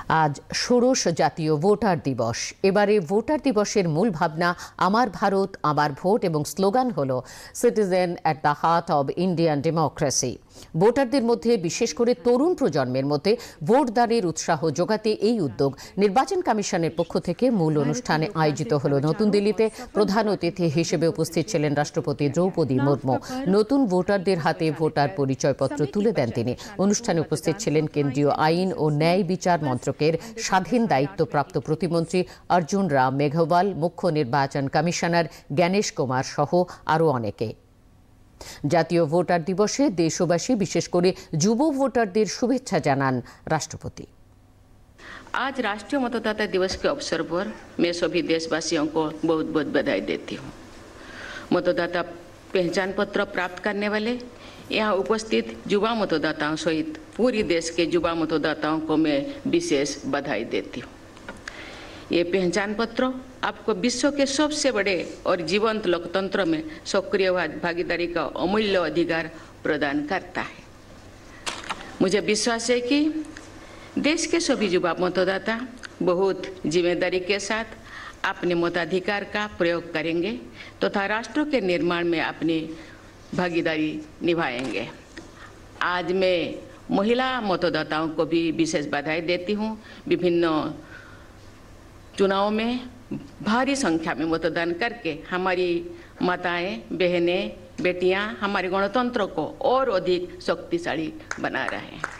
আজ ষোড়শ জাতীয় ভোটার দিবস। এবারে ভোটার দিবসের মূল ভাবনা আমার ভারত আমার ভোট এবং স্লোগান হল citizen at the heart of Indian democracy. ভোটারদের মধ্যে বিশেষ করে তরুণ প্রজন্মের মধ্যে ভোটদানের উৎসাহ যোগাতে এই উদ্যোগ। নির্বাচন কমিশনের পক্ষ থেকে মূল অনুষ্ঠানে আয়োজিত হল নতুন দিল্লিতে। প্রধান অতিথি হিসেবে উপস্থিত ছিলেন রাষ্ট্রপতি দ্রৌপদী মুর্মু। নতুন ভোটারদের হাতে ভোটার পরিচয়পত্র তুলে দেন তিনি। অনুষ্ঠানে উপস্থিত ছিলেন কেন্দ্রীয় আইন ও ন্যায় বিচার মন্ত্রকের স্বাধীন দায়িত্বপ্রাপ্ত প্রতিমন্ত্রী অর্জুন রাম মেঘওয়াল, মুখ্য নির্বাচন কমিশনার জ্ঞানেশ কুমার সহ আরও অনেকে। জাতীয় ভোটার দিবসে দেশবাসী বিশেষ করে যুব ভোটারদের শুভেচ্ছা জানান রাষ্ট্রপতি। आज राष्ट्रीय मतदाता दिवस के अवसर पर मैं सभी देशवासियों को बहुत बहुत बधाई देती हूँ। मतदाता पहचान पत्र प्राप्त करने वाले यहाँ उपस्थित युवा मतदाताओं सहित पूरी देश के युवा मतदाताओं को मैं विशेष बधाई देती हूँ। ये पहचान पत्र आपको विश्व के सबसे बड़े और जीवंत लोकतंत्र में सक्रिय भागीदारी का अमूल्य अधिकार प्रदान करता है। मुझे विश्वास है कि देश के सभी युवा मतदाता बहुत जिम्मेदारी के साथ अपने मताधिकार का प्रयोग करेंगे तथा राष्ट्र के निर्माण में अपनी भागीदारी निभाएंगे। आज मैं महिला मतदाताओं को भी विशेष बधाई देती हूँ। विभिन्न चुनाव में भारी संख्या में मतदान करके हमारी माताएं, बहनें, बेटियां हमारे गणतंत्र को और अधिक शक्तिशाली बना रहे हैं।